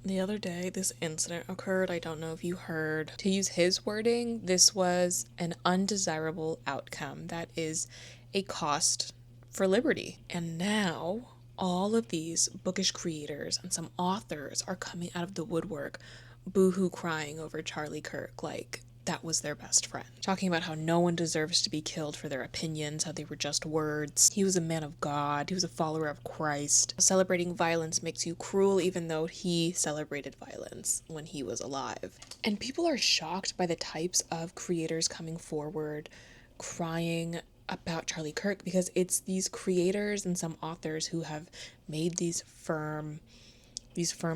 The other day, this incident occurred. I don't know if you heard. To use his wording, this was an undesirable outcome that is a cost for liberty. And now, all of these bookish creators and some authors are coming out of the woodwork, boohoo crying over Charlie Kirk, like that was their best friend. Talking about how no one deserves to be killed for their opinions, how they were just words. He was a man of God. He was a follower of Christ. Celebrating violence makes you cruel, even though he celebrated violence when he was alive. And people are shocked by the types of creators coming forward, crying about Charlie Kirk, because it's these creators and some authors who have made these firm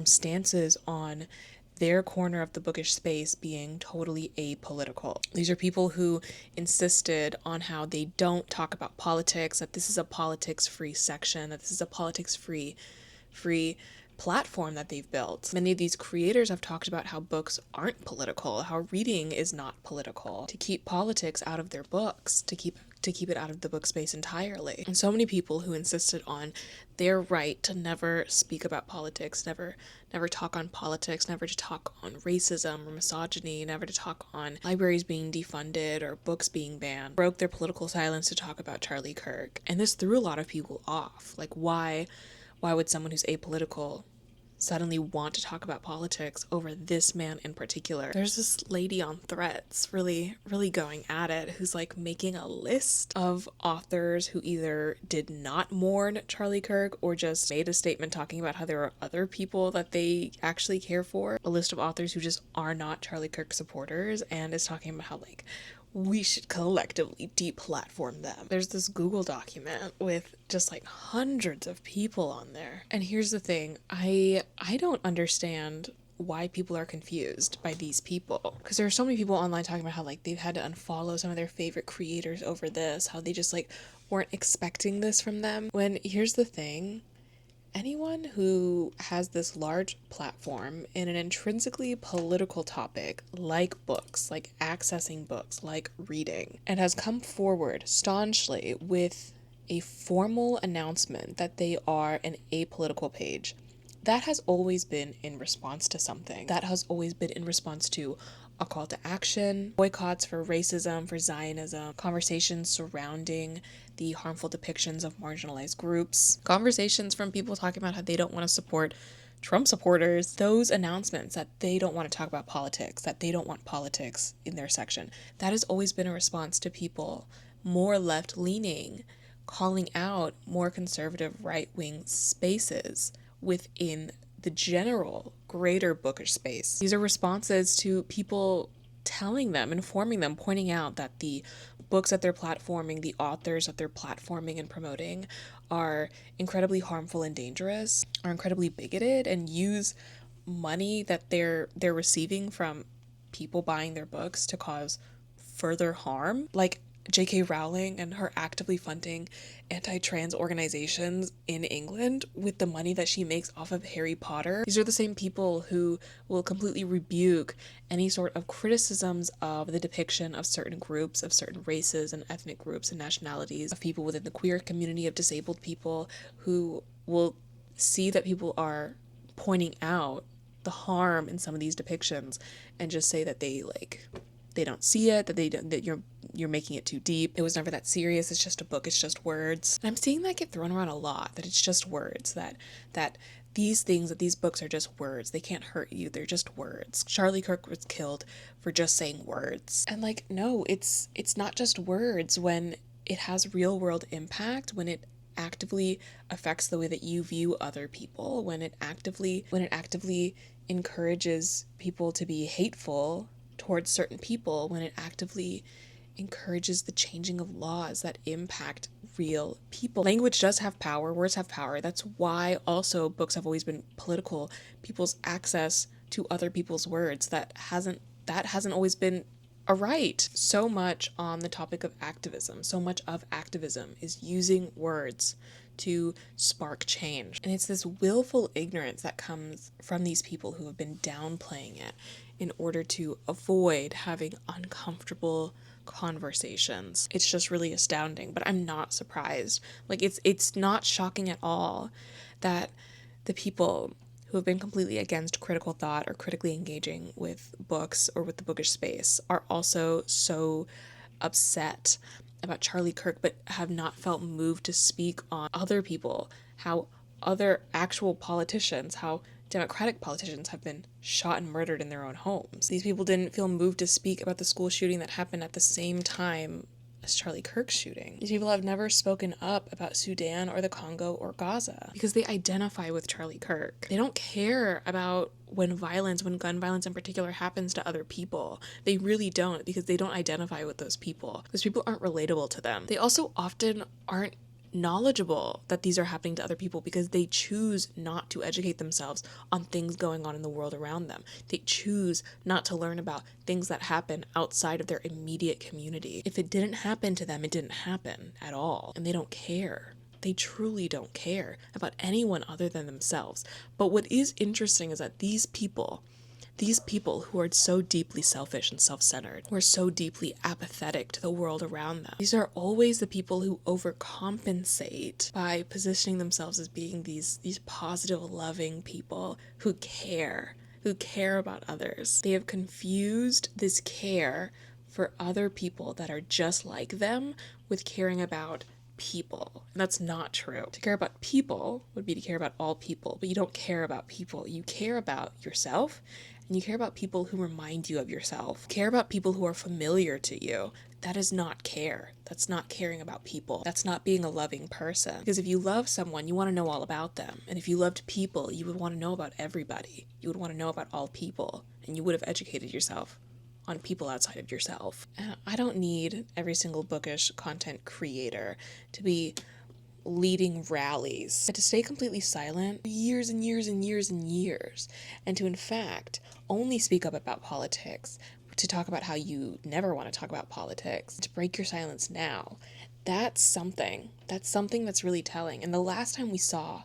stances on their corner of the bookish space being totally apolitical. These are people who insisted on how they don't talk about politics, that this is a politics-free section, that this is a politics-free platform that they've built. Many of these creators have talked about how books aren't political, how reading is not political, to keep politics out of their books, to keep it out of the book space entirely. And so many people who insisted on their right to never speak about politics, never talk on politics, never to talk on racism or misogyny, never to talk on libraries being defunded or books being banned, broke their political silence to talk about Charlie Kirk. And this threw a lot of people off. Like, why would someone who's apolitical suddenly want to talk about politics over this man in particular? There's this lady on Threads really going at it, who's like making a list of authors who either did not mourn Charlie Kirk or just made a statement talking about how there are other people that they actually care for. A list of authors who just are not Charlie Kirk supporters, and is talking about how like we should collectively deplatform them. There's this Google document with just like hundreds of people on there. And here's the thing, I don't understand why people are confused by these people, because there are so many people online talking about how like they've had to unfollow some of their favorite creators over this, how they just like weren't expecting this from them. When here's the thing, anyone who has this large platform in an intrinsically political topic like books, like accessing books, like reading, and has come forward staunchly with a formal announcement that they are an apolitical page, that has always been in response to something. That has always been in response to a call to action, boycotts for racism, for Zionism, conversations surrounding the harmful depictions of marginalized groups, conversations from people talking about how they don't want to support Trump supporters, those announcements that they don't want to talk about politics, that they don't want politics in their section. That has always been a response to people more left-leaning calling out more conservative right-wing spaces within the general greater bookish space. These are responses to people telling them, informing them, pointing out that the books that they're platforming, the authors that they're platforming and promoting are incredibly harmful and dangerous, are incredibly bigoted, and use money that they're receiving from people buying their books to cause further harm. Like J.K. Rowling and her actively funding anti-trans organizations in England with the money that she makes off of Harry Potter. These are the same people who will completely rebuke any sort of criticisms of the depiction of certain groups, of certain races and ethnic groups and nationalities, of people within the queer community, of disabled people, who will see that people are pointing out the harm in some of these depictions and just say that they don't see it, that you're making it too deep. It was never that serious. It's just a book. It's just words. And I'm seeing that get thrown around a lot, that it's just words, that these things, that these books are just words. They can't hurt you. They're just words. Charlie Kirk was killed for just saying words. And like, no, it's not just words when it has real world impact, when it actively affects the way that you view other people, when it actively encourages people to be hateful towards certain people, when it actively encourages the changing of laws that impact real people. Language does have power, words have power. That's why also books have always been political. People's access to other people's words, that hasn't always been a right. So much on the topic of activism, so much of activism is using words to spark change. And it's this willful ignorance that comes from these people who have been downplaying it in order to avoid having uncomfortable conversations. It's just really astounding, but I'm not surprised. Like, it's not shocking at all that the people who have been completely against critical thought or critically engaging with books or with the bookish space are also so upset about Charlie Kirk, but have not felt moved to speak on other people, how other actual politicians, how Democratic politicians have been shot and murdered in their own homes. These people didn't feel moved to speak about the school shooting that happened at the same time as Charlie Kirk's shooting. These people have never spoken up about Sudan or the Congo or Gaza because they identify with Charlie Kirk. They don't care about when gun violence in particular happens to other people. They really don't, because they don't identify with those people. Those people aren't relatable to them. They also often aren't knowledgeable that these are happening to other people because they choose not to educate themselves on things going on in the world around them. They choose not to learn about things that happen outside of their immediate community. If it didn't happen to them, it didn't happen at all, and they don't care. They truly don't care about anyone other than themselves. But what is interesting is that these people who are so deeply selfish and self-centered, who are so deeply apathetic to the world around them, these are always the people who overcompensate by positioning themselves as being these positive, loving people who care about others. They have confused this care for other people that are just like them with caring about people. And that's not true. To care about people would be to care about all people, but you don't care about people. You care about yourself, and you care about people who remind you of yourself. Care about people who are familiar to you. That is not care. That's not caring about people. That's not being a loving person. Because if you love someone, you want to know all about them. And if you loved people, you would want to know about everybody. You would want to know about all people. And you would have educated yourself on people outside of yourself. And I don't need every single bookish content creator to be leading rallies, but to stay completely silent for years and years and years and years, and to in fact only speak up about politics, to talk about how you never want to talk about politics, to break your silence now. That's something that's really telling. And the last time we saw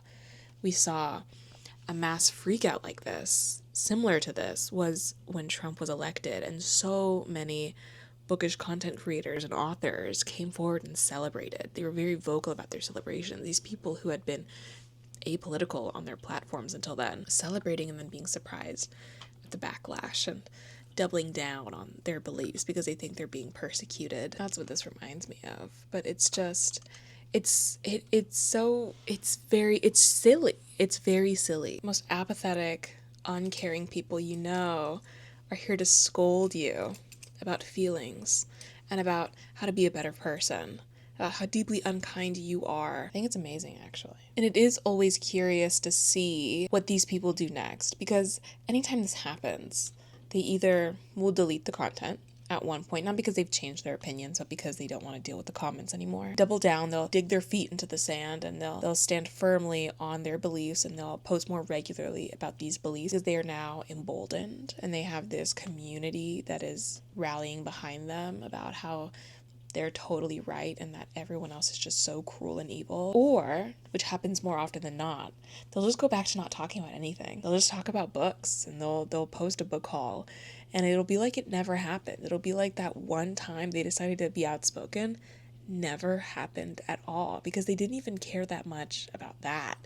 a mass freakout like this, similar to this, was when Trump was elected, and so many bookish content creators and authors came forward and celebrated. They were very vocal about their celebration. These people who had been apolitical on their platforms until then, celebrating and then being surprised at the backlash and doubling down on their beliefs because they think they're being persecuted. That's what this reminds me of. But it's just, it's silly. It's very silly. Most apathetic, uncaring people you know are here to scold you about feelings and about how to be a better person, about how deeply unkind you are. I think it's amazing, actually. And it is always curious to see what these people do next, because anytime this happens, they either will delete the content at one point, not because they've changed their opinions, but because they don't want to deal with the comments anymore. Double down, they'll dig their feet into the sand, and they'll stand firmly on their beliefs, and they'll post more regularly about these beliefs because they are now emboldened, and they have this community that is rallying behind them about how they're totally right and that everyone else is just so cruel and evil. Or, which happens more often than not, they'll just go back to not talking about anything. They'll just talk about books, and they'll post a book haul, and it'll be like it never happened. It'll be like that one time they decided to be outspoken never happened at all, because they didn't even care that much about that.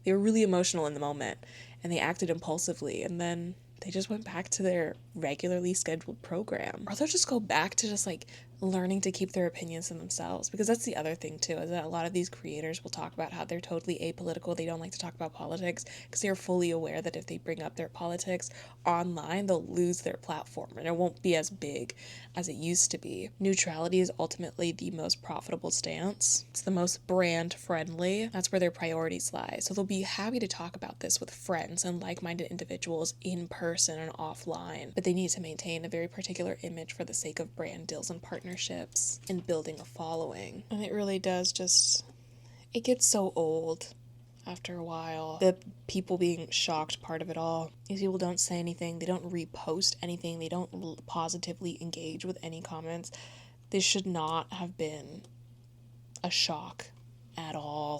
They were really emotional in the moment, and they acted impulsively, and then they just went back to their regularly scheduled program. Or they'll just go back to just like learning to keep their opinions to themselves, because that's the other thing too, is that a lot of these creators will talk about how they're totally apolitical. They don't like to talk about politics because they are fully aware that if they bring up their politics online, they'll lose their platform and it won't be as big as it used to be. Neutrality is ultimately the most profitable stance. It's the most brand friendly. That's where their priorities lie. So they'll be happy to talk about this with friends and like-minded individuals in person and offline, but they need to maintain a very particular image for the sake of brand deals and partnerships and building a following. And it really does just, it gets so old after a while. The people being shocked part of it all. These people don't say anything. They don't repost anything. They don't positively engage with any comments. This should not have been a shock at all.